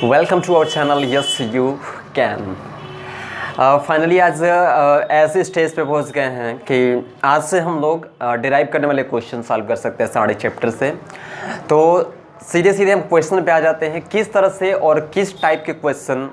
Welcome to our channel yes you can. Finally आज ऐसे stage पे पहुंच गए हैं कि आज से हम लोग डिराइव करने वाले क्वेश्चन सॉल्व कर सकते हैं सारे चैप्टर से। तो सीधे सीधे हम क्वेश्चन पे आ जाते हैं, किस तरह से और किस टाइप के क्वेश्चन,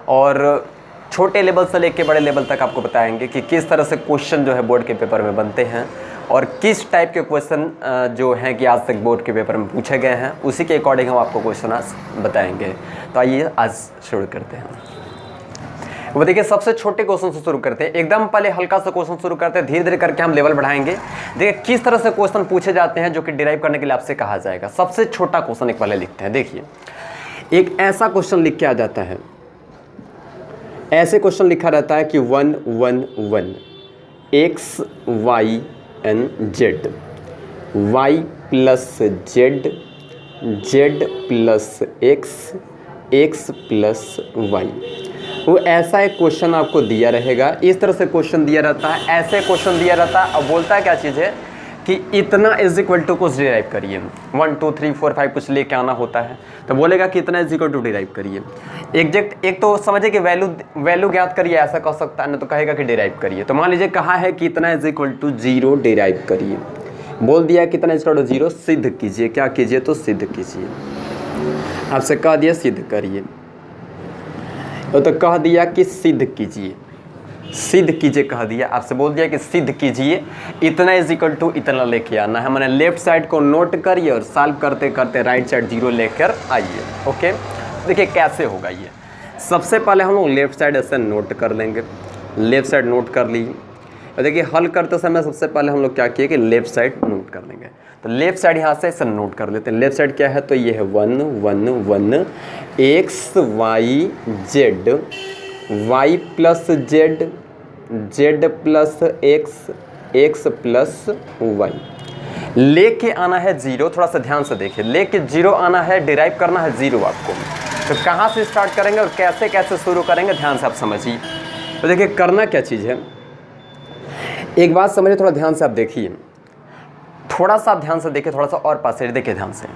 और छोटे लेवल से लेके बड़े लेवल तक आपको बताएंगे कि किस तरह से क्वेश्चन जो है बोर्ड के पेपर में बनते हैं और किस टाइप के क्वेश्चन जो हैं कि आज तक बोर्ड के पेपर में पूछे गए हैं, उसी के अकॉर्डिंग हम आपको क्वेश्चन आज बताएंगे। तो आइए आज शुरू करते हैं। वो देखिए, सबसे छोटे क्वेश्चन से शुरू करते हैं। एकदम पहले हल्का सा क्वेश्चन शुरू करते हैं, धीरे धीरे करके हम लेवल बढ़ाएंगे। देखिए किस तरह से क्वेश्चन पूछे जाते हैं जो कि डिराइव करने के लिए आपसे कहा जाएगा। सबसे छोटा क्वेश्चन एक पहले लिखते हैं। देखिए, एक ऐसा क्वेश्चन लिख के आ जाता है, ऐसे क्वेश्चन लिखा रहता है कि 1 1 1 x y n z, y plus z, z plus x, x plus y। वो ऐसा एक क्वेश्चन आपको दिया रहेगा, इस तरह से क्वेश्चन दिया रहता है, ऐसे क्वेश्चन दिया रहता है। अब बोलता है क्या चीज़ है कि इतना इज इक्वल टू कुछ डिराइव करिए, 1 2 3 4 5 कुछ लेके आना होता है, तो बोलेगा कि इतना इज इक्वल टू डिराइव करिए। एग्जैक्ट एक तो समझे कि वैल्यू ज्ञात करिए, ऐसा कह सकता है ना, तो कहेगा कि डिराइव करिए। तो मान लीजिए कहा है कि इतना इज इक्वल टू 0 डिराइव करिए, बोल दिया कितना इज इक्वल टू 0 सिद्ध कीजिए। क्या कीजिए? तो सिद्ध कीजिए। आपसे कह दिया सिद्ध करिए, तो कह दिया कि सिद्ध कीजिए, सिद्ध कीजिए कह दिया। आपसे बोल दिया कि सिद्ध कीजिए, इतना इज इक्वल टू इतना लेके आना है। मैंने लेफ्ट साइड को नोट करिए और सॉल्व करते करते राइट साइड 0 लेकर आइए। ओके, देखिए कैसे होगा ये। सबसे पहले हम लोग लेफ्ट साइड ऐसे नोट कर लेंगे, लेफ्ट साइड नोट कर ली। और देखिए हल करते समय सबसे पहले हम लोग क्या किए कि लेफ्ट साइड नोट कर लेंगे। तो लेफ्ट साइड यहाँ से ऐसे नोट कर लेते हैं। लेफ्ट साइड क्या है? तो ये है 1 1 1 x y z, y plus z, z plus x, x plus y। लेके आना है 0। थोड़ा सा ध्यान से देखिए, लेके 0 आना है, डिराइव करना है 0 आपको। तो कहाँ से स्टार्ट करेंगे और कैसे कैसे शुरू करेंगे, ध्यान से आप समझिए। तो देखिए करना क्या चीज़ है, एक बात समझिए, थोड़ा ध्यान से आप देखिए, थोड़ा सा आप ध्यान से देखिए, थोड़ा सा और पास से देखिए ध्यान से।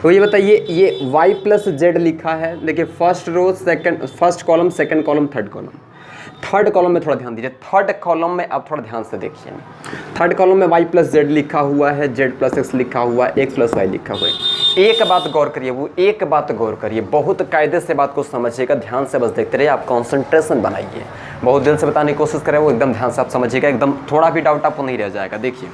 तो ये बताइए, ये y प्लस z लिखा है। देखिए first row, second, first column, second column, third column. Third column में थोड़ा ध्यान दीजिए, थर्ड कॉलम में आप थोड़ा ध्यान से देखिए। थर्ड कॉलम में y प्लस z लिखा हुआ है, z प्लस x लिखा हुआ है, x प्लस y लिखा हुआ है। एक बात गौर करिए, वो एक बात गौर करिए, बहुत कायदे से बात को समझिएगा, ध्यान से बस देखते रहिए, आप कॉन्सेंट्रेशन बनाइए, बहुत दिल से बताने की कोशिश करें, वो एकदम ध्यान से आप समझिएगा, एकदम थोड़ा भी डाउट आपको नहीं रह जाएगा। देखिए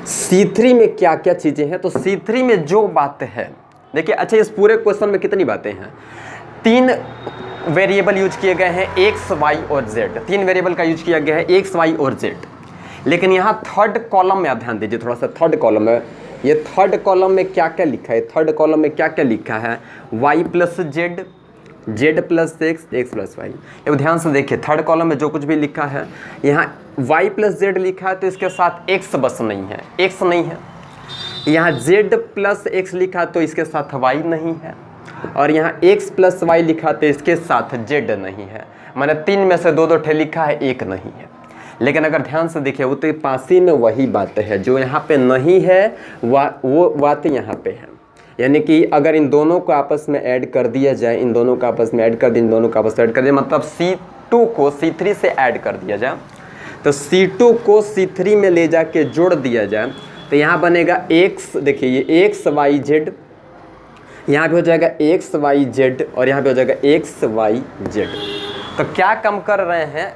C3 में क्या क्या चीज़ें हैं। तो C3 में जो बात है, देखिए अच्छा, इस पूरे क्वेश्चन में कितनी बातें हैं? 3 वेरिएबल यूज किए गए हैं, x y और z। 3 वेरिएबल का यूज किया गया है, x y और z। लेकिन यहाँ थर्ड कॉलम में आप ध्यान दीजिए थोड़ा सा, थर्ड कॉलम में, ये थर्ड कॉलम में क्या क्या लिखा है, थर्ड कॉलम में क्या क्या लिखा है? y plus z, z plus x, x plus y। अब ध्यान से देखिए, थर्ड कॉलम में जो कुछ भी लिखा है, यहाँ y प्लस z लिखा है तो इसके साथ x बस नहीं है, x नहीं है। यहाँ z प्लस x लिखा तो इसके साथ y नहीं है, और यहाँ x प्लस y लिखा तो इसके साथ z नहीं है। मैंने 3 में से 2 ठे लिखा है, 1 नहीं है। लेकिन अगर ध्यान से देखिए, वो तो पासी में वही बात है, जो यहाँ पे नहीं है वो बात यहाँ पे है। यानी कि अगर इन दोनों को आपस में ऐड कर दिया जाए, इन दोनों को आपस में ऐड कर दिया, इन दोनों को आपस में ऐड कर दिया, मतलब C2 को C3 से ऐड कर दिया जाए, तो C2 को C3 में ले जाके जोड़ दिया जाए, तो यहाँ बनेगा x। देखिए ये x y z, यहाँ पे हो जाएगा x y z, और यहाँ पे हो जाएगा x y z। तो क्या काम कर रहे हैं,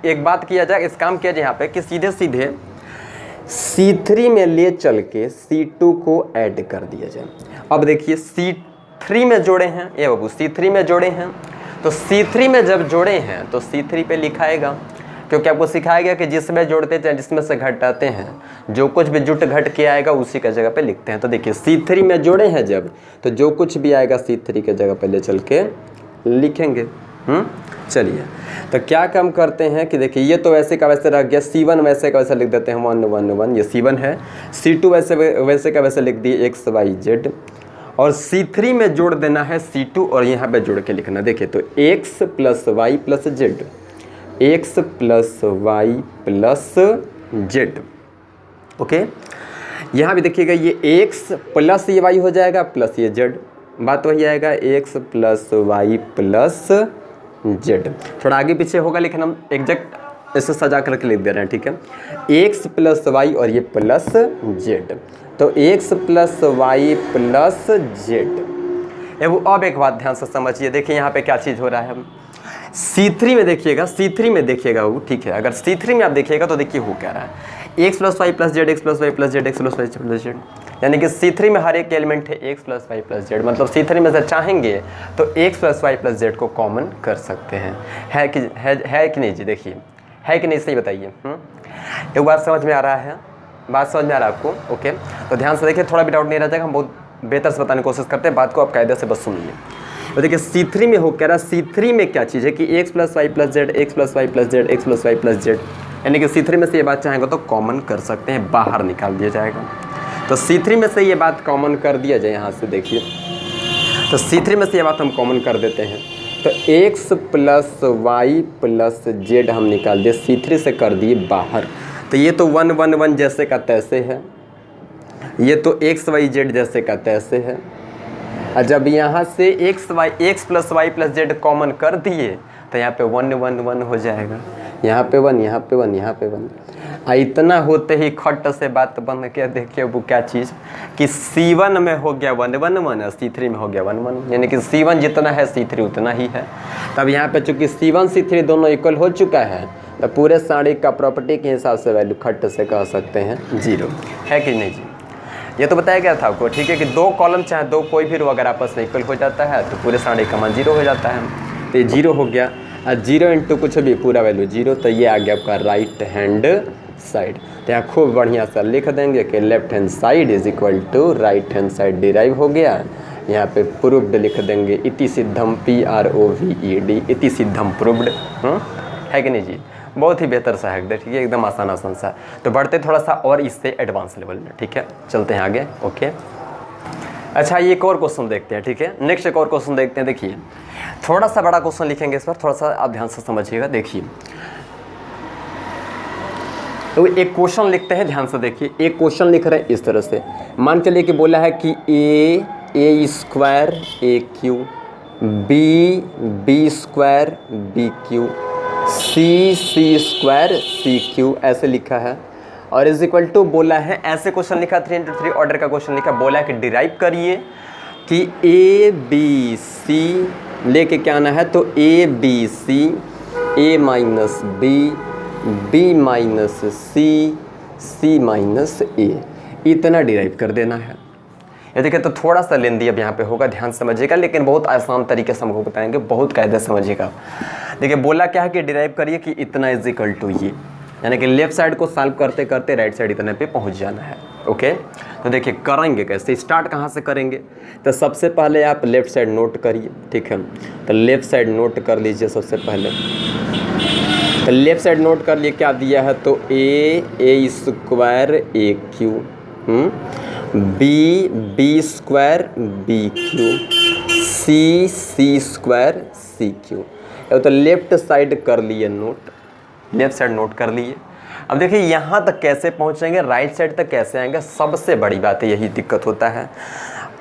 एक बात किया जाए, इस काम किया जाए यहाँ पे कि सीधे सीधे C3 में ले चल के C2 को ऐड कर दिया जाए। अब देखिए C3 में जोड़े हैं, ये बाबू C3 में जोड़े हैं, तो C3 में जब जोड़े हैं तो C3 पे लिखाएगा, क्योंकि आपको सिखाया गया कि जिसमें जोड़ते हैं जिसमें से घटाते हैं, जो कुछ भी जुट घट के आएगा उसी का जगह पे लिखते हैं। तो देखिए C3 में जोड़े हैं जब, तो जो कुछ भी आएगा C3 के जगह पे ले चल के लिखेंगे। चलिए, तो क्या काम करते हैं कि देखिए, ये तो वैसे का वैसे रह गया, C1 वैसे का वैसे लिख देते हैं 1 1 1, ये C1 है। C2 वैसे का वैसे लिख दिए x y z, और C3 में जोड़ देना है C2 और यहाँ पे जोड़ के लिखना। देखिए तो x plus y plus z, x plus y plus z। Okay, यहाँ भी देखिएगा, ये x प्लस ये y हो जाएगा प्लस ये z, बात वही आएगा x plus Y plus Z. थोड़ा आगे पीछे होगा लेकिन हम एग्जैक्ट इसे सजा करके लिख दे रहे हैं, ठीक है। x प्लस वाई और ये प्लस जेड, तो x plus Y plus Z. अब एक बात ध्यान से समझिए, देखिए यहाँ पे क्या चीज़ हो रहा है। C3 में देखिएगा, C3 में देखिएगा वो, ठीक है। अगर C3 में आप देखिएगा तो देखिए हो क्या रहा है, x plus Y plus Z, X plus Y plus Z, X plus Y plus Z, यानी कि C3 में हर एक एलिमेंट है x plus Y plus Z. मतलब C3 में से चाहेंगे तो x plus Y plus Z को कॉमन कर सकते हैं। है कि नहीं जी? देखिए है कि नहीं, सही बताइए। एक बात समझ में आ रहा है? बात समझ में आ रहा है आपको? ओके, तो ध्यान से देखिए, थोड़ा भी डाउट नहीं रह जाएगा, हम बहुत बेहतर से बताने की कोशिश करते हैं, बात को आप कायदे से बस सुनिए। तो देखिए C3 में हो कह रहा है, C3 में क्या चीज़ है कि x plus Y plus Z, X plus Y plus Z, X plus Y plus Z, यानी कि C3 में से ये बात चाहेंगे तो कॉमन कर सकते हैं, बाहर निकाल दिया जाएगा। तो C3 में से ये बात कॉमन कर दिया जाए, यहाँ से देखिए, तो C3 में से ये बात हम कॉमन कर देते हैं, तो x plus Y plus Z हम निकाल दिए, C3 से कर दिए बाहर। तो ये तो 1 1 1 जैसे का तैसे है, ये तो एक्स वाई जेड जैसे का तैसे है। और जब यहाँ से X plus Y plus Z common कर दिए तो यहाँ पे 1 1 1 हो जाएगा, यहाँ पे 1, यहाँ पे 1, यहाँ पे 1। इतना होते ही खट से बात बन के देखिए वो क्या चीज़ कि C1 में हो गया 1 1 1 और C3 में हो गया 1 1, यानी कि C1 जितना है C3 उतना ही है। तब यहाँ पे चूँकि C1 C3 दोनों इक्वल हो चुका है, तो पूरे साड़ी का प्रॉपर्टी के हिसाब से वैल्यू खट से कह सकते हैं 0। है कि नहीं जी? ये तो बताया गया था आपको, ठीक है, कि दो कॉलम चाहे दो कोई भी रो अगर आपस में इक्वल हो जाता है तो पूरे साड़ी का मान 0 हो जाता है। तो ये 0 हो गया, और 0 इंटू कुछ भी पूरा वैल्यू 0, तो ये आ गया आपका राइट हैंड साइड। तो यहाँ खूब बढ़िया सा लिख देंगे कि left hand side is equal to right hand side derive हो गया। यहाँ पे प्रूव्ड लिख देंगे, इति सिद्धम PROVED, इति सिद्धम प्रूव्ड। है कि नहीं जी? बहुत ही बेहतर सा है, देखिए एकदम आसान सा। तो बढ़ते थोड़ा सा और इससे एडवांस लेवल में, ठीक है, चलते हैं आगे। ओके, अच्छा ये एक और क्वेश्चन देखते हैं, ठीक है, नेक्स्ट एक और क्वेश्चन देखते हैं। देखिए थोड़ा सा बड़ा क्वेश्चन लिखेंगे इस पर, थोड़ा सा आप ध्यान से समझिएगा। देखिए तो एक क्वेश्चन लिखते हैं, ध्यान से देखिए। एक क्वेश्चन लिख रहे हैं इस तरह से, मान चलिए कि बोला है कि a square AQ, b square BQ, C square CQ, ऐसे लिखा है। और इज इक्वल टू बोला है, ऐसे क्वेश्चन लिखा 3 into 3 ऑर्डर का क्वेश्चन लिखा, बोला है कि डिराइव करिए कि ABC लेके क्या आना है, तो ABC A minus B minus C minus A, इतना डिराइव कर देना है। ये देखिए तो थोड़ा सा लेंदी अब यहाँ पे होगा, ध्यान समझिएगा, लेकिन बहुत आसान तरीके से हमको बताएंगे, बहुत कायदे समझिएगा। देखिए बोला क्या है कि डिराइव करिए कि इतना इज इक्वल टू ये, यानी कि लेफ्ट साइड को सॉल्व करते करते राइट साइड इतने पे पहुँच जाना है। ओके, तो देखिए करेंगे कैसे, स्टार्ट कहाँ से करेंगे, तो सबसे पहले आप लेफ्ट साइड नोट करिए, ठीक है। तो लेफ्ट साइड नोट कर लीजिए सबसे पहले। तो लेफ्ट साइड नोट कर लिए, क्या दिया है, तो A square AQ, B square BQ, C square CQ। तो लेफ्ट साइड कर लिए नोट, लेफ्ट साइड नोट कर लिए। अब देखिए यहाँ तक कैसे पहुँचेंगे, राइट साइड तक कैसे आएंगे, सबसे बड़ी बात है, यही दिक्कत होता है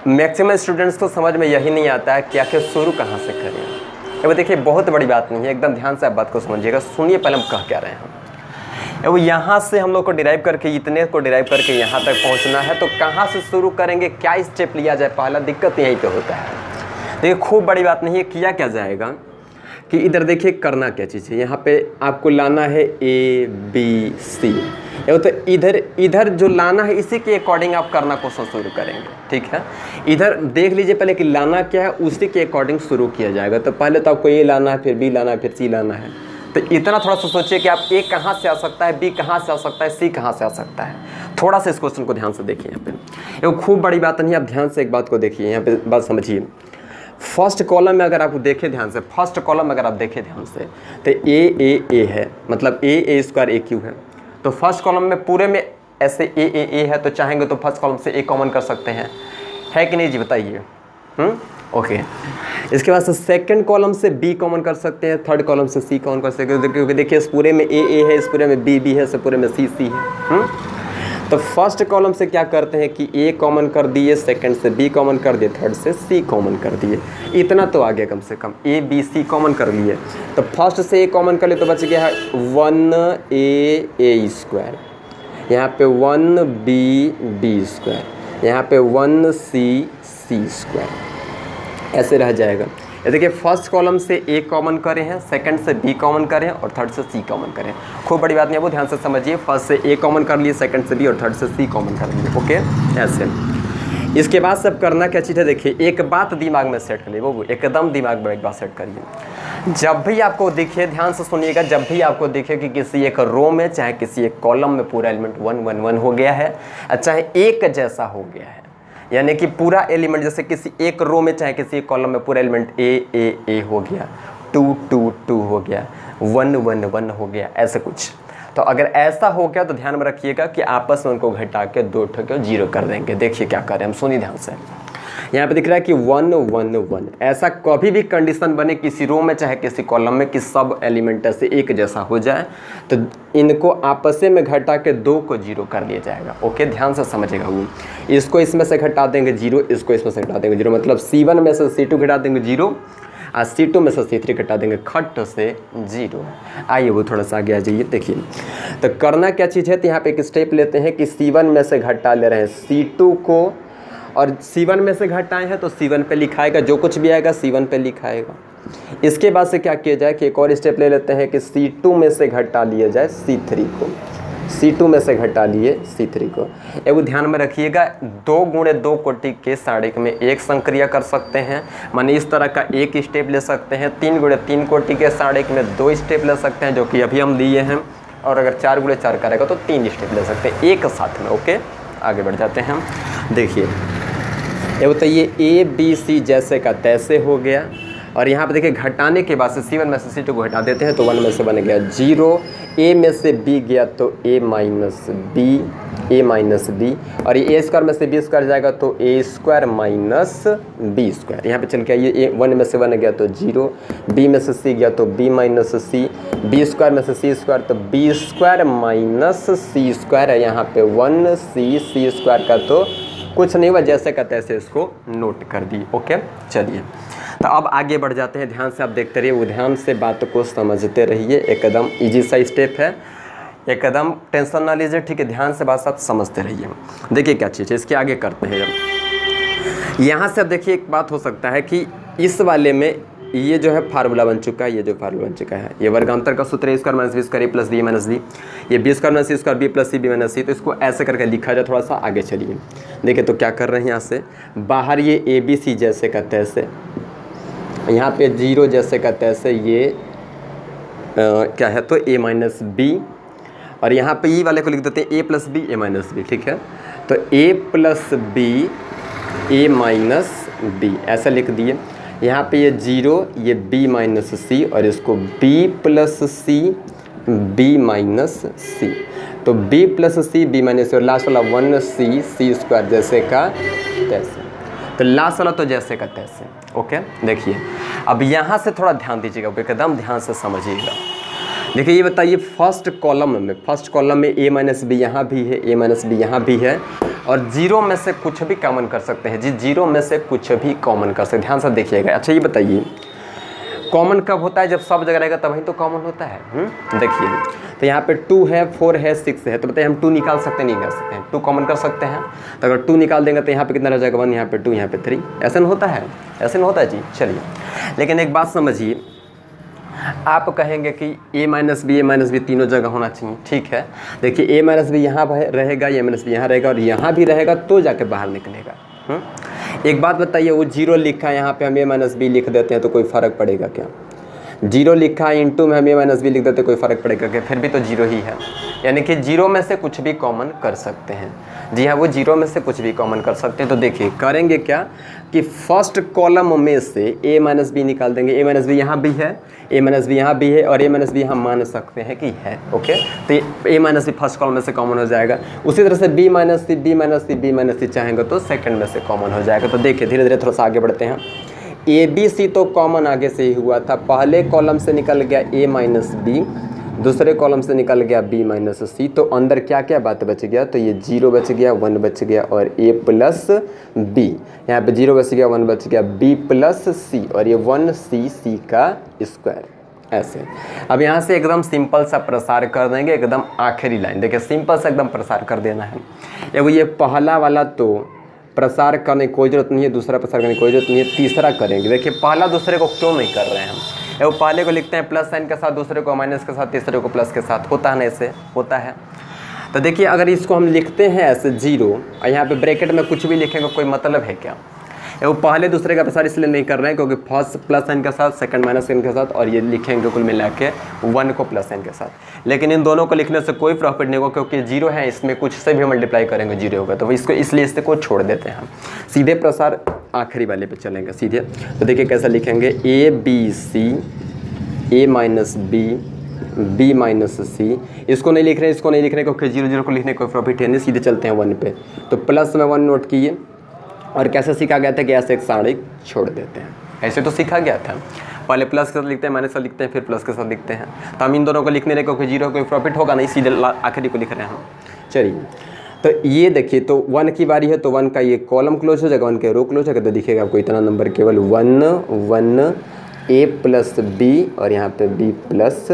मैक्सिमम स्टूडेंट्स को, समझ में यही नहीं आता है कि आखिर शुरू कहाँ से करें। अब देखिए बहुत बड़ी बात नहीं है, एकदम ध्यान से आप बात को समझिएगा, सुनिए पहले हम कह क्या रहे हैं। अब यहाँ से हम लोग को डिराइव करके, इतने को डिराइव करके यहाँ तक पहुँचना है, तो कहाँ से शुरू करेंगे, क्या स्टेप लिया जाए, पहला दिक्कत यहीं पे होता है। देखिए खूब बड़ी बात नहीं है, किया क्या जाएगा कि इधर देखिए करना क्या चीज़ है, यहाँ पे आपको लाना है ABC, तो इधर जो लाना है इसी के अकॉर्डिंग आप करना क्वेश्चन शुरू करेंगे, ठीक है। इधर देख लीजिए पहले कि लाना क्या है, उसी के अकॉर्डिंग शुरू किया जाएगा। तो पहले तो आपको A लाना है, फिर B लाना है, फिर C लाना है। तो इतना थोड़ा सा सोचिए कि आप A कहाँ से आ सकता है, B कहाँ से आ सकता है, C कहाँ से आ सकता है। थोड़ा सा इस क्वेश्चन को ध्यान से देखिए। यहाँ पे ये खूब बड़ी बात नहीं, आप ध्यान से एक बात को देखिए, यहाँ पे बात समझिए। फर्स्ट कॉलम में अगर आप देखें ध्यान से, फर्स्ट कॉलम में अगर आप देखें ध्यान से, तो A है, मतलब A स्क्वायर AQ है। तो फर्स्ट कॉलम में पूरे में ऐसे A है, तो चाहेंगे तो फर्स्ट कॉलम से A कॉमन कर सकते हैं, है कि नहीं जी, बताइए। ओके, इसके बाद से सेकंड कॉलम से B कॉमन कर सकते हैं, थर्ड कॉलम से C कॉमन कर सकते हैं, क्योंकि देखिए इस पूरे में A है, इस पूरे में B है, इस पूरे में C है। तो फर्स्ट कॉलम से क्या करते हैं कि ए कॉमन कर दिए, सेकंड से बी कॉमन कर दिए, थर्ड से सी कॉमन कर दिए। इतना तो आ गया कम से कम, ए बी सी कॉमन कर लिए। तो फर्स्ट से ए कॉमन कर लिए तो बच गया है 1a स्क्वायर, यहाँ पे 1b स्क्वायर, यहाँ पे 1c स्क्वायर, ऐसे रह जाएगा। ये देखिए फर्स्ट कॉलम से ए कॉमन करे हैं, सेकंड से बी कॉमन करें और थर्ड से सी कॉमन करें। खूब बड़ी बात नहीं है वो, ध्यान से समझिए। फर्स्ट से ए कॉमन कर लिए, सेकंड से बी और थर्ड से सी कॉमन कर लिए। ओके, ऐसे। इसके बाद सब करना क्या चीज़ है, देखिए एक बात दिमाग में सेट कर लिए, वो एकदम दिमाग में एक बात सेट करिए। जब भी आपको दिखे, ध्यान से सुनिएगा, जब भी आपको दिखे कि किसी एक रो में चाहे किसी एक कॉलम में पूरा एलिमेंट 1 1 1 हो गया है, चाहे एक जैसा हो गया है, यानी कि पूरा एलिमेंट जैसे किसी एक रो में चाहे किसी एक कॉलम में पूरा एलिमेंट ए हो गया, 2 2 2 हो गया, 1 1 1 हो गया, ऐसे कुछ। तो अगर ऐसा हो गया तो ध्यान में रखिएगा कि आपस में उनको घटा के 2 ठोके 0 कर देंगे। देखिए क्या करें हम, सुनिए ध्यान से। यहाँ पे दिख रहा है कि 1 1 1, ऐसा कभी भी कंडीशन बने किसी रो में चाहे किसी कॉलम में कि सब एलिमेंट से एक जैसा हो जाए, तो इनको आपस में घटा के 2 को 0 कर लिया जाएगा। ओके, ध्यान से समझिएगा। वो इसको इसमें से घटा देंगे 0, इसको इसमें से घटा देंगे 0, मतलब C1 में से C2 घटा देंगे 0 और C2 में से C3 घटा देंगे खट से 0। आइए वो थोड़ा सा आगे आ जाइए। देखिए तो करना क्या चीज़ है, तो यहाँ पे एक स्टेप लेते हैं कि C1 में से घटा ले रहे हैं C2 को, और C1 में से घटाए हैं तो C1 पे लिखाएगा, जो कुछ भी आएगा C1 पे लिखाएगा। इसके बाद से क्या किया जाए कि एक और स्टेप ले लेते हैं कि C2 में से घटा लिया जाए C3 को, C2 में से घटा लिए C3 को। एवं ध्यान में रखिएगा 2 गुणे 2 कोटि के साड़िक में एक संक्रिया कर सकते हैं, माने इस तरह का एक स्टेप ले सकते हैं। 3 गुणे 3 कोटि के साड़िक में 2 स्टेप ले सकते हैं, जो कि अभी हम लिए हैं, और अगर 4 गुणे 4 करेगा तो 3 स्टेप ले सकते हैं एक साथ में। ओके, आगे बढ़ जाते हैं हम। देखिए ये बताइए ए बी सी जैसे का तैसे हो गया, और यहाँ पे देखिए घटाने के बाद से C1 में से C2 को घटा देते हैं तो 1 में से बन गया 0, a में से b गया तो a माइनस b, और ये a स्क्वायर में से b स्क्वायर जाएगा तो a square minus b square. यहाँ पे चल के ये 1 में से 1 गया तो 0, b में से c गया तो b minus c, b square में से c स्क्वायर तो b square minus c square है। यहाँ पे 1c स्क्वायर का तो कुछ नहीं हुआ, जैसे का तैसे इसको नोट कर दी। ओके, चलिए तो अब आगे बढ़ जाते हैं। ध्यान से आप देखते रहिए, वो ध्यान से बात को समझते रहिए, एकदम इजी सा स्टेप है, एकदम टेंशन ना लीजिए, ठीक है। ध्यान से बात आप समझते रहिए। देखिए क्या चीज़ है, इसके आगे करते हैं। यहाँ से अब देखिए एक बात हो सकता है कि इस वाले में ये जो है फार्मूला बन चुका है, ये जो फार्मूला बन चुका है, ये वर्गांतर का सूत्र है square minus b square a plus b minus b, ये b square minus c square b plus c b minus c. तो इसको ऐसे करके लिखा जाए। थोड़ा सा आगे चलिए, देखिए तो क्या कर रहे हैं। यहाँ से बाहर ये ए बी सी जैसे का तैसे, यहाँ पे 0 जैसे का तैसे ये क्या है तो ए माइनस बी, और यहाँ पे ई वाले को लिख देते हैं ए प्लस बी ए माइनस बी, ठीक है। तो ए प्लस बी ए माइनस बी ऐसा लिख दिए। यहाँ पे ये 0, ये b माइनस सी, और इसको b प्लस सी b माइनस सी, तो b प्लस सी b माइनस सी, और लास्ट वाला 1c c स्क्वायर जैसे का तैसे, तो लास्ट वाला तो जैसे का तैसे। ओके, देखिए अब यहाँ से थोड़ा ध्यान दीजिएगा, एकदम ध्यान से समझिएगा। देखिए ये बताइए फर्स्ट कॉलम में a माइनस बी यहाँ भी है, a माइनस बी यहाँ भी है, और 0 में से कुछ भी कॉमन कर सकते हैं जी, 0 में से कुछ भी कॉमन कर सकते हैं। ध्यान से देखिएगा। अच्छा ये बताइए कॉमन कब होता है, जब सब जगह रहेगा तभी तो कॉमन होता है। देखिए तो यहाँ पे 2 है 4 है 6 है, तो बताइए हम 2 निकाल सकते हैं नहीं कर सकते हैं, 2 कॉमन कर सकते हैं। तो अगर 2 निकाल देंगे तो यहाँ पे कितना रह जाएगा 1, यहाँ पे 2, यहाँ पे 3, ऐसा नहीं होता है, ऐसे नहीं होता है जी। चलिए लेकिन एक बात समझिए, आप कहेंगे कि a माइनस बी तीनों जगह होना चाहिए, ठीक है। देखिए a माइनस बी यहाँ रहेगा, a माइनस बी यहाँ रहेगा, और यहाँ भी रहेगा तो जाके बाहर निकलेगा। एक बात बताइए, वो 0 लिखा है यहाँ पे हम a माइनस बी लिख देते हैं तो कोई फ़र्क पड़ेगा क्या? 0 लिखा है इंटू में हम a माइनस बी लिख देते कोई फ़र्क पड़ेगा क्या? फिर भी तो 0 ही है, यानी कि 0 में से कुछ भी कॉमन कर सकते हैं। जी हाँ, वो 0 में से कुछ भी कॉमन कर सकते हैं। तो देखिए करेंगे क्या कि फर्स्ट कॉलम में से a माइनस बी निकाल देंगे। a माइनस बी यहाँ भी है, a माइनस बी यहाँ भी है, और a माइनस बी हम मान सकते हैं कि है। ओके, तो a minus B first column में से कॉमन हो जाएगा। उसी तरह से b माइनस सी चाहेंगे तो सेकंड में से कॉमन हो जाएगा। तो देखिए धीरे धीरे थोड़ा सा आगे बढ़ते हैं। ए बी सी तो कॉमन आगे से ही हुआ था, पहले कॉलम से निकल गया a माइनस बी, दूसरे कॉलम से निकल गया b माइनस सी, तो अंदर क्या क्या बात बच गया, तो ये 0 बच गया, 1 बच गया और a प्लस b, यहाँ पे 0 बच गया, 1 बच गया, b प्लस सी और ये 1c का स्क्वायर। ऐसे अब यहाँ से एकदम सिंपल सा प्रसार कर देंगे, एकदम आखिरी लाइन देखिए सिंपल सा एकदम प्रसार कर देना है। अब ये पहला वाला तो प्रसार करने की कोई ज़रूरत नहीं है, दूसरा प्रसार करने की कोई ज़रूरत नहीं है, तीसरा करेंगे। देखिए पहला दूसरे को क्यों नहीं कर रहे हैं हम, वो पहले को लिखते हैं प्लस साइन के साथ, दूसरे को माइनस के साथ, तीसरे को प्लस के साथ, होता है ना, ऐसे होता है। तो देखिए अगर इसको हम लिखते हैं ऐसे 0 और यहाँ पे ब्रैकेट में कुछ भी लिखेंगे कोई मतलब है क्या, वो पहले दूसरे का प्रसार इसलिए नहीं कर रहे हैं क्योंकि फर्स्ट प्लस साइन के साथ, सेकंड माइनस साइन के साथ और ये लिखेंगे कुल मिला के 1 को प्लस साइन के साथ। लेकिन इन दोनों को लिखने से कोई प्रॉफिट नहीं होगा क्योंकि 0 है, इसमें कुछ से भी मल्टीप्लाई करेंगे 0 होगा, तो इसको इसलिए इससे को छोड़ देते हैं हम, सीधे प्रसार आखिरी वाले पे चलेंगे सीधे। तो देखिए कैसा लिखेंगे, a b c, a minus b, b minus c, इसको नहीं लिख रहे, इसको नहीं लिख रहे क्योंकि 0 0 को लिखने कोई प्रॉफिट है नहीं, सीधे चलते हैं 1 पे। तो प्लस में 1 नोट किए और कैसे सीखा गया था कि ऐसे एक सारणिक छोड़ देते हैं, ऐसे तो सीखा गया था, पहले प्लस के साथ लिखते हैं, माइनस के साथ लिखते हैं, फिर प्लस के साथ लिखते हैं। तो हम इन दोनों को लिखने रहे क्योंकि 0 कोई प्रॉफिट होगा नहीं, सीधे आखिरी को लिख रहे हैं हम। चलिए तो ये देखिए, तो 1 की बारी है तो 1 का ये कॉलम क्लोज हो जाएगा, 1 का रो क्लोज होगा, तो दिखेगा आपको इतना नंबर केवल 1 1 a प्लस बी और यहाँ पे b प्लस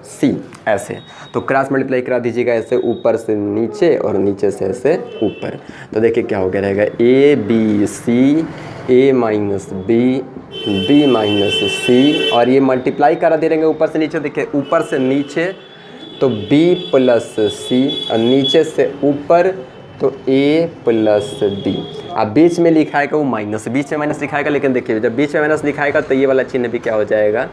सी, ऐसे। तो क्रॉस मल्टीप्लाई करा दीजिएगा ऐसे, ऊपर से नीचे और नीचे से ऐसे ऊपर। तो देखिए क्या हो गया रहेगा, a b c, a minus b, b minus c और ये मल्टीप्लाई करा दे रहेंगे ऊपर से नीचे। देखिए ऊपर से नीचे तो b प्लस सी और नीचे से ऊपर तो a प्लस b। अब बीच में लिखाएगा वो माइनस, बीच में माइनस लिखाएगा, लेकिन देखिए जब बीच में माइनस लिखाएगा तो ये वाला चिन्ह भी क्या हो जाएगा,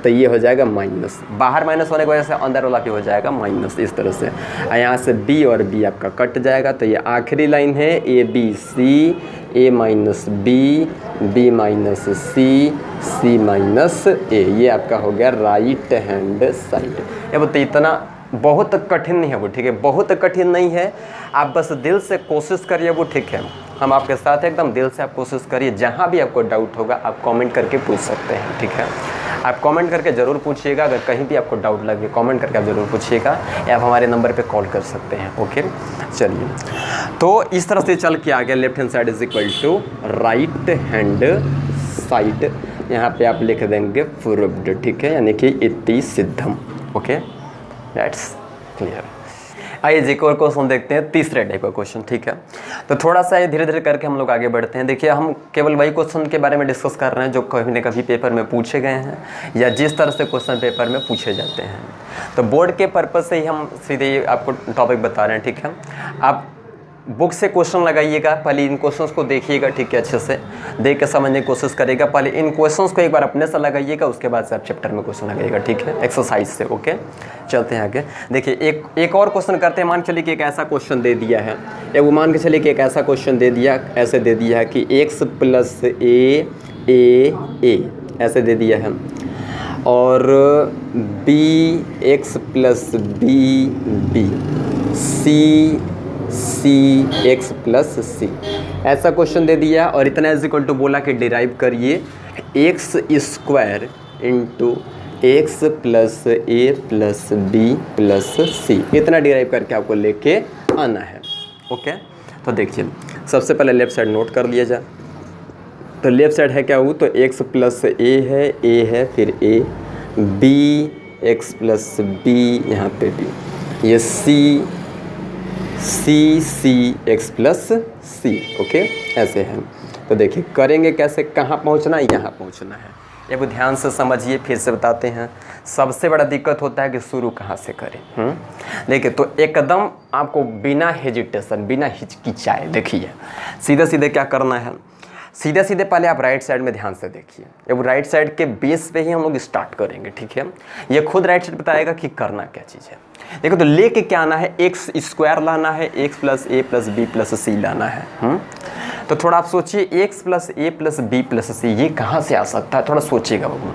तो ये हो जाएगा माइनस, बाहर माइनस होने की वजह से अंदर वाला भी हो जाएगा माइनस, इस तरह से। यहाँ से b और b आपका कट जाएगा, तो ये आखिरी लाइन है a b c, a minus b, b minus c, c minus a, ये आपका हो गया राइट हैंड साइड। ये तो इतना बहुत कठिन नहीं है वो, ठीक है, बहुत कठिन नहीं है, आप बस दिल से कोशिश करिए वो, ठीक है, हम आपके साथ एकदम दिल से आप कोशिश करिए। जहाँ भी आपको डाउट होगा आप कमेंट करके पूछ सकते हैं, ठीक है, आप कमेंट करके ज़रूर पूछिएगा, अगर कहीं भी आपको डाउट लगे कमेंट करके आप ज़रूर पूछिएगा, या आप हमारे नंबर पे कॉल कर सकते हैं। ओके चलिए, तो इस तरह से चल के आ गया left hand side is equal to right hand side, यहाँ पे आप लिख देंगे प्रूव्ड, ठीक है, यानी कि इति सिद्धम। Okay that's clear. आइए जी एक और क्वेश्चन देखते हैं, तीसरे टाइप का क्वेश्चन, ठीक है। तो थोड़ा सा धीरे धीरे करके हम लोग आगे बढ़ते हैं। देखिए हम केवल वही क्वेश्चन के बारे में डिस्कस कर रहे हैं जो कभी न कभी पेपर में पूछे गए हैं या जिस तरह से क्वेश्चन पेपर में पूछे जाते हैं। तो बोर्ड के पर्पज़ से ही हम सीधे आपको टॉपिक बता रहे हैं, ठीक है। आप बुक से क्वेश्चन लगाइएगा, पहले इन क्वेश्चंस को देखिएगा, ठीक है, अच्छे से देख के समझने की कोशिश करिएगा। पहले इन क्वेश्चंस को एक बार अपने से लगाइएगा, उसके बाद से आप चैप्टर में क्वेश्चन लगाइएगा, ठीक है, एक्सरसाइज से। ओके चलते हैं आगे। देखिए एक और क्वेश्चन करते हैं। मान चलिए कि एक ऐसा क्वेश्चन दे दिया है, या वो मान के चलिए कि एक ऐसा क्वेश्चन दे दिया, ऐसे दे दिया है कि x प्लस ए ऐसे दे दिया है, और b x plus b c x plus c, ऐसा क्वेश्चन दे दिया। और इतना इज इक्वल टू बोला कि डिराइव करिए x square into x plus a plus B plus c, इतना डिराइव करके आपको लेके आना है। ओके तो देखिए सबसे पहले लेफ्ट साइड नोट कर लिया जाए। तो लेफ्ट साइड है क्या हो, तो एक्स प्लस ए है, फिर ए, बी एक्स प्लस बी, यहाँ पे बी, ये सी एक्स प्लस सी। ओके ऐसे है। तो देखिए करेंगे कैसे, कहाँ पहुँचना है, यहाँ पहुँचना है। ये वो ध्यान से समझिए, फिर से बताते हैं। सबसे बड़ा दिक्कत होता है कि शुरू कहाँ से करें। देखिए तो एकदम आपको बिना हेजिटेशन, बिना हिचकिचाए देखिए सीधे सीधे क्या करना है। सीधे सीधे पहले आप राइट साइड में ध्यान से देखिए, अब राइट साइड के बेस पे ही हम लोग स्टार्ट करेंगे, ठीक है। ये खुद राइट साइड बताएगा कि करना क्या चीज़ है। देखो तो लेके क्या आना है, एक्स स्क्वायर लाना है, x plus a plus B plus सी लाना है। तो थोड़ा आप सोचिए, x plus a plus B plus सी ये कहाँ से आ सकता है, थोड़ा सोचिएगा बाबू।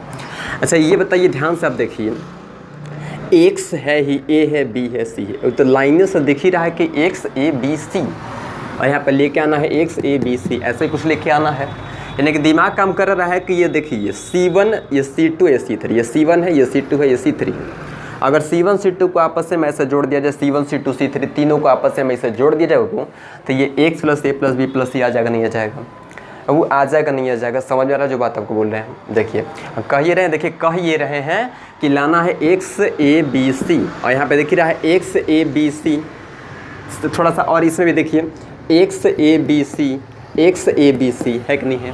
अच्छा ये बताइए, ध्यान से आप देखिए, एक्स है ही, ए है, बी है, सी है, तो लाइनों से दिख ही रहा है कि एक्स ए बी सी, और यहाँ पर लेके आना है एक्स ए बी सी, ऐसे कुछ लेके आना है। यानी कि दिमाग काम कर रहा है कि ये देखिए C1 ये C2 ये C3, ये C1 है, ये C2 है, ये C3 है। अगर C1 C2 को आपस में ऐसे जोड़ दिया जाए, C1 C2 C3 तीनों को आपस में ऐसे जोड़ दिया जाए तो ये x + a + b + c आ जाएगा, नहीं आ जाएगा? अब वो आ जाएगा नहीं आ जाएगा, समझ में आ रहा है जो बात आपको बोल रहे हैं? देखिए कह ये रहे हैं, देखिए कह ये रहे हैं कि लाना है x a b c, और यहाँ पे देखिए रहा है x a b c, तो थोड़ा सा और इसमें भी देखिए x a b c है कि नहीं है?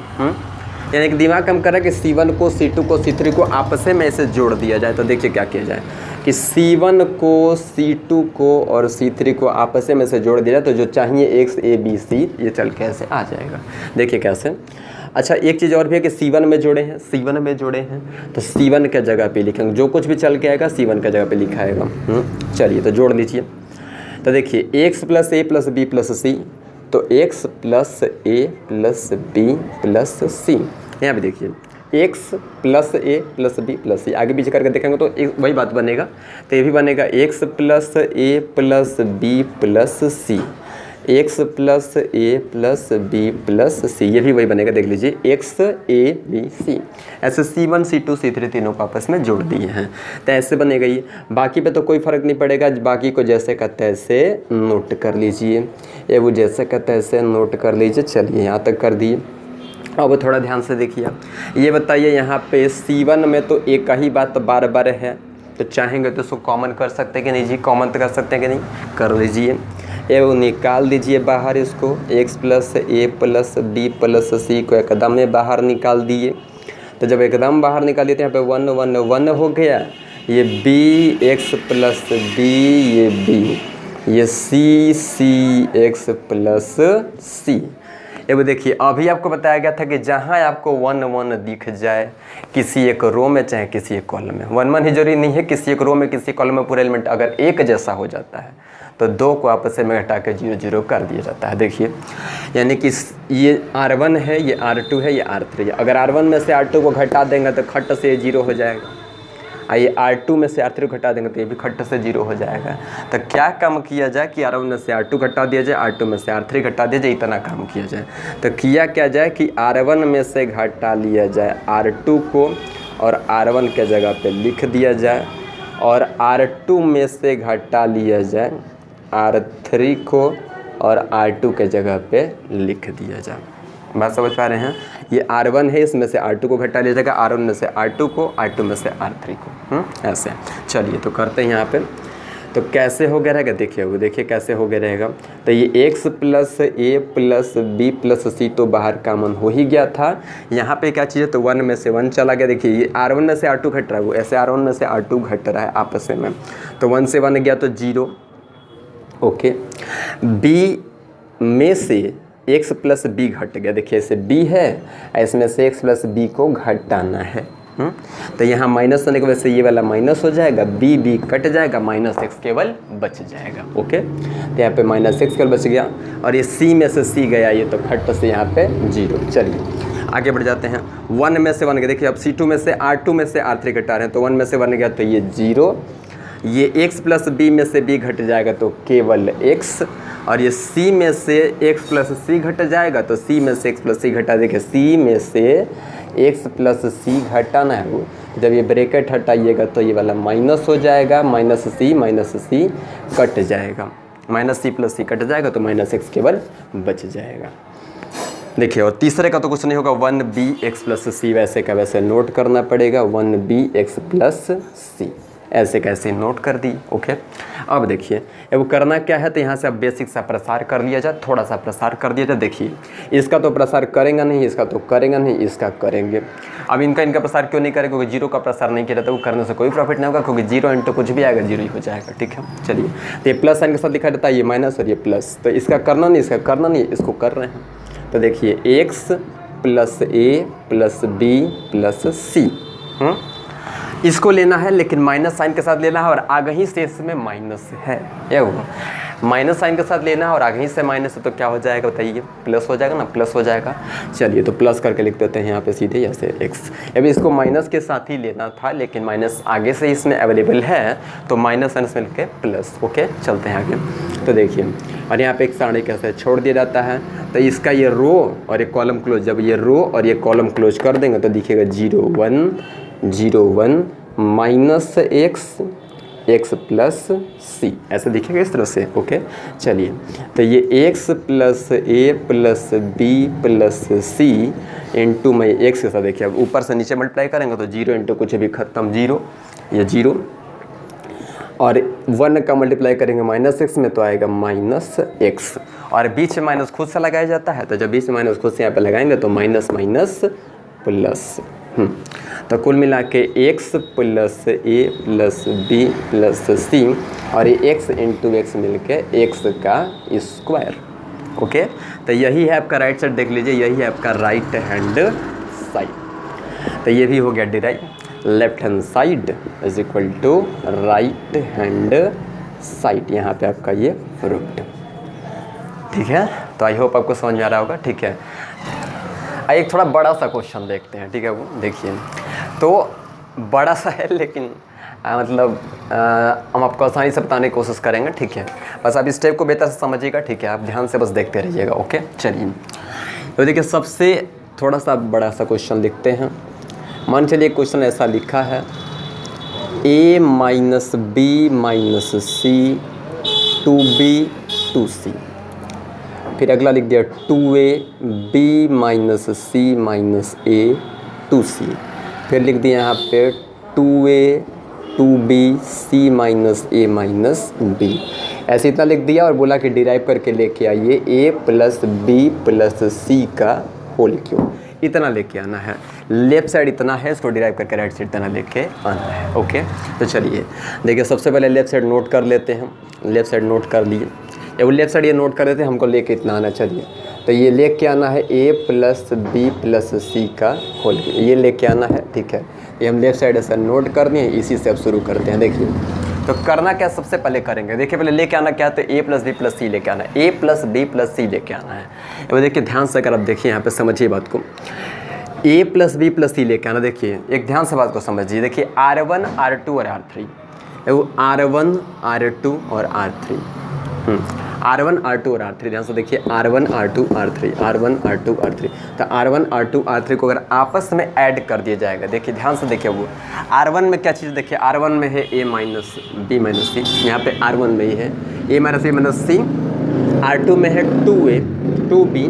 यानी कि दिमाग काम कर रहा है कि C1 को C2 को C3 को आपस में ऐसे जोड़ दिया जाए। तो देखिए क्या किया जाए कि C1 को C2 को और C3 को आपस में से जोड़ दिया जाए, तो जो चाहिए x a b c ये चल के ऐसे आ जाएगा। देखिए कैसे। अच्छा एक चीज़ और भी है कि C1 में जोड़े हैं, तो C1 के जगह पे लिखेंगे, जो कुछ भी चल के आएगा C1 के जगह पे लिखा आएगा। चलिए तो जोड़ लीजिए। तो देखिए x + a + b + c, तो x + a + b + c, यहाँ पे देखिए x + a + b + c, आगे पीछे करके देखेंगे तो वही बात बनेगा। तो ये भी बनेगा x + a + b + c, x + a + b + c, ये भी वही बनेगा। देख लीजिए x a b c, ऐसे C1 C2 C3 तीनों को आपस में जोड़ दिए हैं, तो ऐसे बनेगा ये। बाकी पे तो कोई फ़र्क नहीं पड़ेगा, बाकी को जैसे कहते हैं ऐसे नोट कर लीजिए, ये वो जैसे कहते हैं ऐसे नोट कर लीजिए। चलिए यहाँ तक कर दिए। अब थोड़ा ध्यान से देखिए, ये बताइए यहाँ पे C1 में तो एक ही बात बार बार है, तो चाहेंगे तो इसको कॉमन कर सकते हैं कि नहीं जी? कॉमन तो कर सकते हैं कि नहीं? कर लीजिए। ये वो निकाल दीजिए बाहर इसको, x + a + b + c को एकदम में बाहर निकाल दिए। तो जब एकदम बाहर निकाल दिए तो यहाँ पे 1 1 1 हो गया, ये b x + b, ये b, ये c x + c। ये वो देखिए अभी आपको बताया गया था कि जहाँ आपको 1 1 दिख जाए किसी एक रो में चाहे किसी एक कॉलम में, 1 1 ही जरूरी नहीं है, किसी एक रो में किसी कॉलम में पूरे एलिमेंट अगर एक जैसा हो जाता है तो 2 को आपस में घटा के 0 0 कर दिया जाता है। देखिए यानी कि ये R1 है, ये R2 है, ये R3 है। अगर R1 में से R2 को घटा देंगे तो खट से 0 हो जाएगा, ये R2 में से R3 को घटा देंगे तो ये भी खट से 0 हो जाएगा। तो क्या काम किया जाए कि R1 में से R2 घटा दिया जाए, R2 में से R3 घटा दिया जाए, इतना काम किया जाए। तो किया क्या जाए कि R1 में से घटा लिया जाए R2 को और R1 के जगह पे लिख दिया जाए, और R2 में से घटा लिया जाए R3 को और R2 के जगह पे लिख दिया जाए। बात समझ पा रहे हैं? ये R1 है, इसमें से R2 को घटा लिया जाएगा, R1 में से R2 को, R2 में से R3 को, ऐसे। चलिए तो करते हैं यहाँ पे। तो कैसे हो गया रहेगा? देखिए वो देखिए कैसे हो गया रहेगा। तो ये x + a + b + c तो बाहर कॉमन हो ही गया था। यहाँ पे क्या चीज़ है, तो 1 में से 1 चला गया। देखिए ये R1 में से R2 घट रहा है, वो ऐसे R1 में से R2 घट रहा है आपस में, तो 1 से 1 गया तो 0। ओके, b में से x + b घट गया। देखिए ऐसे b है, इसमें से x + b को घटाना है। तो यहाँ माइनस होने की वजह से ये वाला माइनस हो जाएगा, b कट जाएगा, -x केवल बच जाएगा। ओके, तो यहाँ पे -x केवल बच गया, और ये c में से c गया, ये तो खट से यहाँ पे 0। चलिए आगे बढ़ जाते हैं। 1 में से 1 गया। देखिए अब C2 में से R2 में से R3 घटा रहे हैं, तो 1 में से 1 गया तो ये 0, ये x + b में से b घट जाएगा तो केवल x, और ये c में से x + c घट जाएगा तो c में से x + c घटा। देखिए c में से x + c घटाना है वो, जब ये ब्रैकेट हटाइएगा तो ये वाला माइनस हो जाएगा, -c कट जाएगा, -c + c कट जाएगा तो -x केवल बच जाएगा। देखिए और तीसरे का तो कुछ नहीं होगा, 1bx + c, वैसे का वैसे नोट करना पड़ेगा, 1bx + c, ऐसे कैसे नोट कर दी। ओके, अब देखिए अब करना क्या है, तो यहाँ से अब बेसिक सा प्रसार कर लिया जाए, थोड़ा सा प्रसार कर दिया जाए। देखिए इसका तो प्रसार करेंगे नहीं, इसका तो करेंगे नहीं, इसका करेंगे। अब इनका प्रसार क्यों नहीं करेंगे? क्योंकि 0 का प्रसार नहीं किया जाता, वो करने से कोई प्रॉफिट नहीं होगा, क्योंकि 0 इंटू कुछ भी आएगा 0 ही हो जाएगा। ठीक है, चलिए तो ये प्लस साइन के साथ लिखा जाता है, ये माइनस और ये प्लस, तो इसका करना नहीं, इसका करना नहीं, इसको कर रहे हैं। तो देखिए x + a + b + c, इसको लेना है, लेकिन माइनस साइन के साथ लेना है, और आगे ही से इसमें माइनस है, ये वो माइनस साइन के साथ लेना है और आगे ही से माइनस है, तो क्या हो जाएगा बताइए? प्लस हो जाएगा ना, प्लस हो जाएगा। चलिए तो प्लस करके लिख देते हैं यहाँ पे सीधे, ऐसे x। अभी इसको माइनस के साथ ही लेना था, लेकिन माइनस आगे से इसमें अवेलेबल है, तो माइनस साइन में लिख के प्लस। ओके, चलते हैं आगे। तो देखिए और यहाँ पे एक साड़ी कैसे छोड़ दिया जाता है, तो इसका ये रो और ये कॉलम क्लोज, जब ये रो और ये कॉलम क्लोज कर देंगे तो दिखेगा 0 1 0 1 -x एक्स प्लस सी, ऐसे दिखेगा इस तरह से। ओके चलिए, तो ये x plus a plus B plus C into में एक्स के साथ देखिए, अब ऊपर से नीचे मल्टीप्लाई करेंगे तो 0 इंटू कुछ भी खत्म, 0 ये 0, और 1 का मल्टीप्लाई करेंगे माइनस एक्स में तो आएगा माइनस एक्स, और बीच में माइनस खुद से लगाया जाता है, तो जब बीच में माइनस खुद से यहाँ पे लगाएंगे तो माइनस माइनस प्लस, तो कुल मिला के x plus a plus B plus सी, और ये एक्स इंटू एक्स मिल के एक्स का स्क्वायर। ओके, तो यही है आपका राइट साइड, देख लीजिए यही है आपका राइट हैंड साइड। तो ये भी हो गया derive, left hand side is equal to right hand side, यहाँ पे आपका ये प्रूव्ड। ठीक है, तो आई होप आपको समझ में आ रहा होगा। ठीक है, एक थोड़ा बड़ा सा क्वेश्चन देखते हैं। ठीक है, वो देखिए, तो बड़ा सा है लेकिन हम आपको आसानी से बताने की कोशिश करेंगे। ठीक है, बस आप इस स्टेप को बेहतर से समझिएगा। ठीक है, आप ध्यान से बस देखते रहिएगा। ओके चलिए, तो देखिए सबसे थोड़ा सा बड़ा सा क्वेश्चन लिखते हैं। मान चलिए क्वेश्चन ऐसा लिखा है, a minus B minus C 2b 2c, फिर अगला लिख दिया 2a b minus C minus a 2c, फिर लिख दिया यहाँ पे 2a 2b c minus a minus b, ऐसे इतना लिख दिया और बोला कि डिराइव करके लेके आइए a प्लस बी प्लस सी का होल क्यूब, इतना लेके आना है। लेफ्ट साइड इतना है, इसको डिराइव करके राइट साइड इतना लेके आना है। ओके, तो चलिए देखिए सबसे पहले लेफ्ट साइड नोट कर लेते हैं। लेफ्ट साइड नोट कर लिए, वो लेफ्ट साइड ये नोट कर देते हैं, हमको लेके इतना आना। चलिए, तो ये लेके आना है a प्लस बी प्लस सी का होल, ये लेके आना है। ठीक है, ये हम लेफ्ट साइड ऐसा नोट कर दिए, इसी से अब शुरू करते हैं। देखिए, तो करना क्या सबसे पहले करेंगे, देखिए पहले लेके आना क्या है, तो a प्लस बी प्लस सी लेके आना है, a प्लस बी प्लस सी लेके आना है। अब देखिए ध्यान से अगर आप देखिए यहाँ पे समझिए बात को, a प्लस बी प्लस सी लेके आना। देखिए एक ध्यान से बात को समझिए, देखिए R1 R2 और R3, वो R1 R2 और R3, R1 R2 और R3, ध्यान से देखिए R1 R2 R3 R1 R2 R3, तो R1 R2 R3 को अगर आपस में ऐड कर दिया जाएगा, देखिए ध्यान से देखिए, वो R1 में क्या चीज़, देखिए R1 में है a minus B minus C, यहाँ पे R1 में ही है a minus B minus C, R2 में है 2a 2b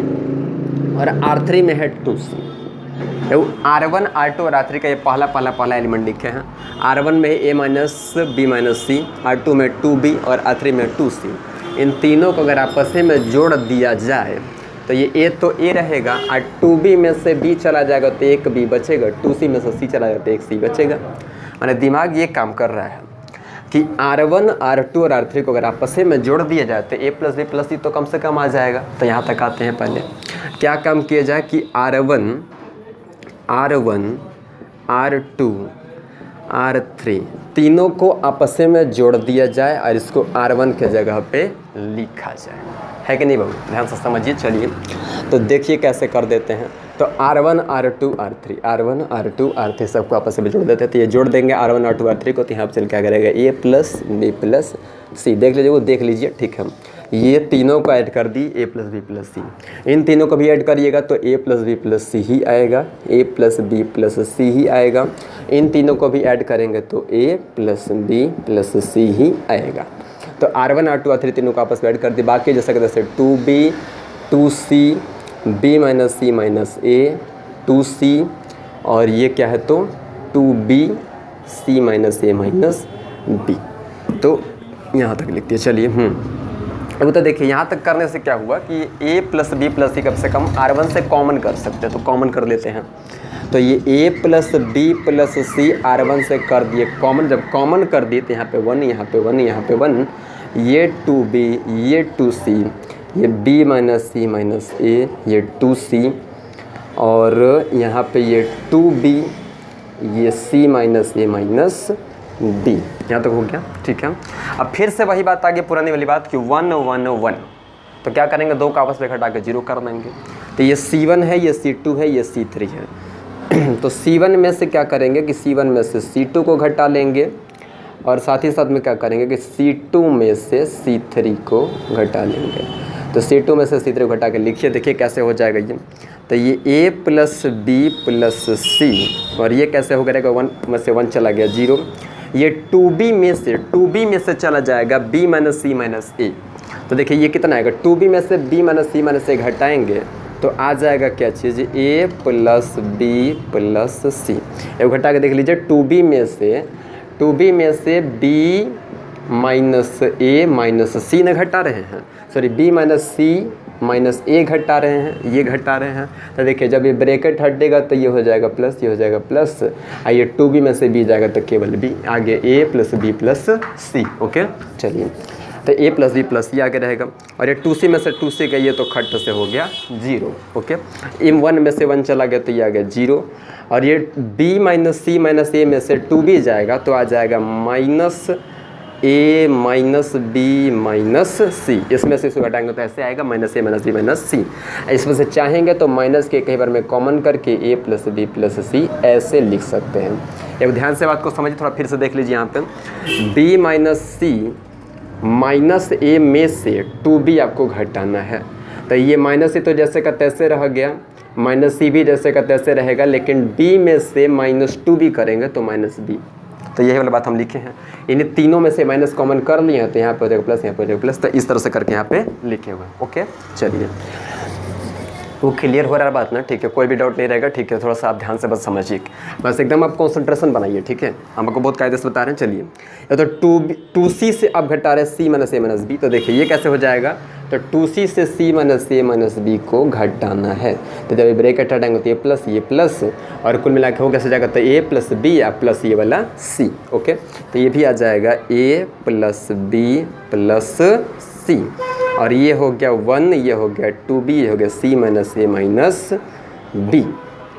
और R3 में है 2c। R1 R2 और R3 का ये पहला एलिमेंट लिखे हैं। R1 में a minus B minus C, R2 में 2b और R3 में 2c। इन तीनों को अगर आपस में जोड़ दिया जाए तो ये a तो a रहेगा, और 2b में से b चला जाएगा तो एक b बचेगा, 2c में से c चला जाएगा तो एक c बचेगा। माने दिमाग ये काम कर रहा है कि R1 R2 और R3 को अगर आपस में जोड़ दिया जाए तो a प्लस बी प्लस सी तो कम से कम आ जाएगा। तो यहाँ तक आते हैं, पहले क्या काम किया जाए कि R1 R2 R3 तीनों को आपस में जोड़ दिया जाए और इसको R1 के जगह पे लिखा जाए, है कि नहीं बाबू, ध्यान से समझिए। चलिए तो देखिए कैसे कर देते हैं, तो R1 R2 R3 सबको आपस में जोड़ देते हैं। तो ये जोड़ देंगे R1 R2 R3 को, तो यहाँ पर चल क्या करेगा a प्लस बी प्लस सी, देख लीजिए वो देख लीजिए। ठीक है, ये तीनों को ऐड कर दी a प्लस बी प्लस सी, इन तीनों को भी ऐड करिएगा तो a प्लस बी प्लस सी ही आएगा, a प्लस बी प्लस सी ही आएगा। इन तीनों को भी ऐड करेंगे तो a प्लस बी प्लस सी ही आएगा। तो R1 R2 R3 तीनों को आपस में ऐड कर दी, बाकी जैसे कि जैसे 2b 2c b minus C minus a 2c, और ये क्या है तो 2b c minus a minus b, तो यहाँ तक लिखते हैं। चलिए अब तो देखिए यहाँ तक करने से क्या हुआ कि a प्लस बी प्लस सी कम से कम R1 से कॉमन कर सकते हैं, तो कॉमन कर लेते हैं। तो ये a plus B plus C R1 से कर दिए कॉमन, जब कॉमन कर दिए तो यहाँ पे 1 यहाँ पे 1 यहाँ पे 1, ये 2b ये 2c ये b minus C minus a ये 2c, और यहाँ पे ये 2b ये c minus a minus b, यहाँ तक हो गया। ठीक है, अब फिर से वही बात आ गई पुरानी वाली बात कि 1 1 1, तो क्या करेंगे, दो का आपस में घटा के 0 कर देंगे। तो ये C1 है, ये C2 है, ये C3 है। तो C1 में से क्या करेंगे कि C1 में से C2 को घटा लेंगे, और साथ ही साथ में क्या करेंगे कि C2 में से C3 को घटा लेंगे। तो C2 में से C3 को घटा के लिखिए, देखिए कैसे हो जाएगा ये। तो ये a प्लस बी प्लस सी, और ये कैसे हो करेगा, 1 में से 1 चला गया 0, ये 2b में से चला जाएगा b माइनस सी माइनस ए। तो देखिए ये कितना आएगा, 2b में से b माइनस सी माइनस ए घटाएंगे तो आ जाएगा क्या चीज़, a प्लस बी प्लस सी। ये घटा के देख लीजिए, 2b में से b माइनस ए माइनस सी न घटा रहे हैं, सॉरी b माइनस सी माइनस ए घटा रहे हैं, ये घटा रहे हैं। तो देखिए जब ये ब्रैकेट हटेगा तो ये हो जाएगा प्लस, ये हो जाएगा प्लस, ये 2b में से b जाएगा तो केवल b, आगे a plus B plus C. Okay चलिए, तो a plus B plus C आगे रहेगा, और ये 2c में से 2c का ये तो खट से हो गया 0। ओके, इन 1 में से 1 चला गया तो ये आ गया 0, और ये b minus C minus a में से 2b जाएगा तो आ जाएगा minus a minus B minus c. इसमें से इसको घटाएंगे तो ऐसे आएगा minus a minus B minus c. इसमें से चाहेंगे तो माइनस के कई बार में कॉमन करके a प्लस बी प्लस सी ऐसे लिख सकते हैं। एक ध्यान से बात को समझिए, थोड़ा फिर से देख लीजिए यहाँ पे, b minus C minus a में से 2b आपको घटाना है। तो ये माइनस सी तो जैसे का तैसे रह गया, माइनस सी भी जैसे का तैसे रहेगा, लेकिन b में से माइनस 2b करेंगे तो माइनस b। तो यही वाला बात हम लिखे हैं, इन्हें तीनों में से माइनस कॉमन कर लिए हैं तो यहाँ पे हो जाएगा प्लस, यहाँ पे हो जाएगा प्लस। तो इस तरह से करके यहाँ पे लिखे हुए हैं। ओके चलिए, वो क्लियर हो रहा है बात ना, ठीक है, कोई भी डाउट नहीं रहेगा, ठीक है, थोड़ा सा आप ध्यान से बस समझिए, बस एकदम आप कंसंट्रेशन बनाइए, ठीक है, हम आपको बहुत कायदे से बता रहे हैं। चलिए, ये तो 2c से अब घटा रहे c minus a minus B, तो देखिए ये कैसे हो जाएगा, तो 2c से c minus a minus B को घटाना है। तो जब ये ब्रैकेट हटाएंगे तो ये प्लस, और कुल मिला के हो कैसे जाएगा, तो a प्लस बी या प्लस ये वाला c। ओके, तो ये भी आ जाएगा a प्लस बी प्लस सी, और ये हो गया 1, ये हो गया 2b, ये हो गया c minus a minus B.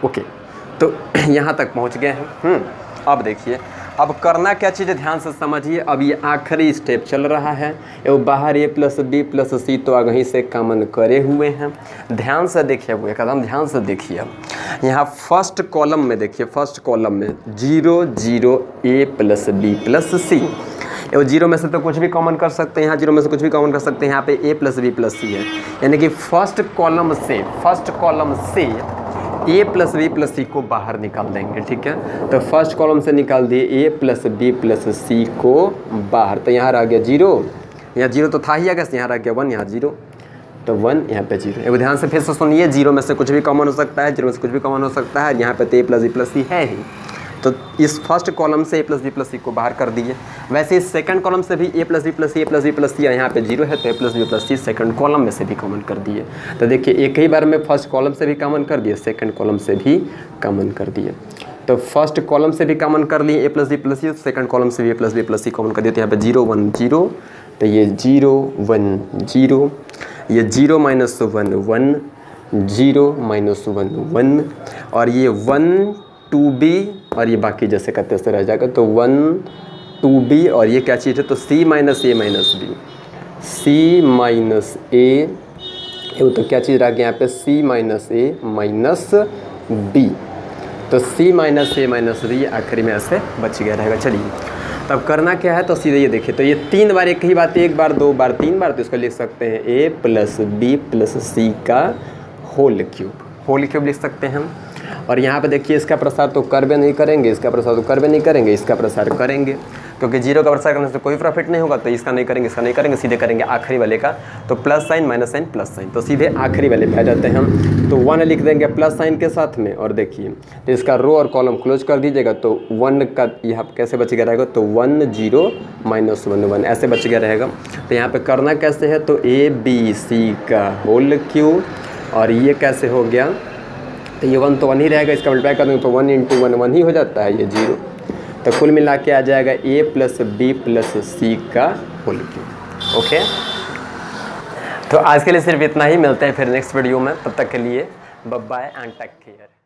Okay, तो यहाँ तक पहुँच गए हैं। अब देखिए, अब करना क्या चीज़ है, ध्यान से समझिए। अब ये आखिरी स्टेप चल रहा है, ये बाहर a प्लस बी प्लस सी तो आगे ही से कॉमन करे हुए हैं। ध्यान से देखिए, वो एकदम ध्यान से देखिए। अब यहाँ फर्स्ट कॉलम में देखिए, फर्स्ट कॉलम में 0 0 a प्लस बी प्लस सी, ये 0 में से तो कुछ भी कॉमन कर सकते हैं, यहाँ 0 में से कुछ भी कॉमन कर सकते हैं, यहाँ पे a प्लस बी प्लस सी है, यानी कि फर्स्ट कॉलम से a प्लस बी प्लस सी को बाहर निकाल देंगे। ठीक है, तो फर्स्ट कॉलम से निकाल दिए a प्लस बी प्लस सी को बाहर, तो यहाँ रह गया 0, यहाँ 0 तो था ही अगर, यहाँ रह गया 1, यहाँ 0, तो 1 यहाँ पे 0। एक ध्यान से फिर से सुनिए, 0 में से कुछ भी कॉमन हो सकता है, 0 में से कुछ भी कॉमन हो सकता है, यहाँ पे तो a प्लस बी प्लस सी है ही, तो इस फर्स्ट कॉलम से a प्लस बी प्लस सी को बाहर कर दिए। वैसे इस सेकंड कॉलम से भी a plus B plus c, a plus B plus c, यहाँ पे 0 है तो a plus B plus C second column में से भी कॉमन कर दिए। तो देखिए एक ही बार में फर्स्ट कॉलम से भी कॉमन कर दिए, सेकंड कॉलम से भी कॉमन कर दिए। तो फर्स्ट कॉलम से भी कॉमन कर लिए a plus B plus C, second column से भी a plus B plus C common कर दिए। तो यहाँ पे 0 1 0, तो ये 0 1 0, ये 0 माइनस 1 1, 0 माइनस 1 1, और ये 1 2b, और ये बाकी जैसे कहते से रह जाएगा, तो 1 2b, और ये क्या चीज़ है, तो c minus a minus B, c minus ए, तो क्या चीज़ रह गया यहाँ पे, c minus a minus B, तो c minus a minus B आखिरी में ऐसे बच गया रहेगा। चलिए, तब करना क्या है, तो सीधे ये देखिए, तो ये 3 बार एक ही बात, 1 बार 2 बार 3 बार, तो इसको लिख सकते हैं a प्लस बी प्लस सी का होल क्यूब लिख सकते हैं हम। और यहाँ पे देखिए, इसका प्रसार तो करबे नहीं करेंगे, इसका प्रसार तो करबे नहीं करेंगे, इसका प्रसार करेंगे, क्योंकि 0 का प्रसार करने से कोई प्रॉफिट नहीं होगा, तो इसका नहीं करेंगे, इसका नहीं करेंगे, सीधे करेंगे आखिरी वाले का। तो plus sign minus sign plus sign, तो सीधे आखिरी वाले पे आ जाते हैं हम। तो 1 लिख देंगे प्लस साइन के साथ में, और देखिए तो इसका रो और कॉलम क्लोज कर दीजिएगा, तो 1 का यहाँ कैसे बच गया रहेगा, तो 1 0 माइनस 1 1 ऐसे बच गया रहेगा। तो यहाँ पे करना कैसे है, तो a b c का होल क्यूब, और ये कैसे हो गया, तो ये 1 तो 1 ही रहेगा, इसका मल्टीप्लाई कर दूँगा तो 1 × 1 1 ही हो जाता है, ये 0। तो कुल मिला के आ जाएगा a प्लस बी प्लस सी का होल क्यूब। ओके, तो आज के लिए सिर्फ इतना ही, मिलते हैं फिर नेक्स्ट वीडियो में, तब तक के लिए bye bye and take care.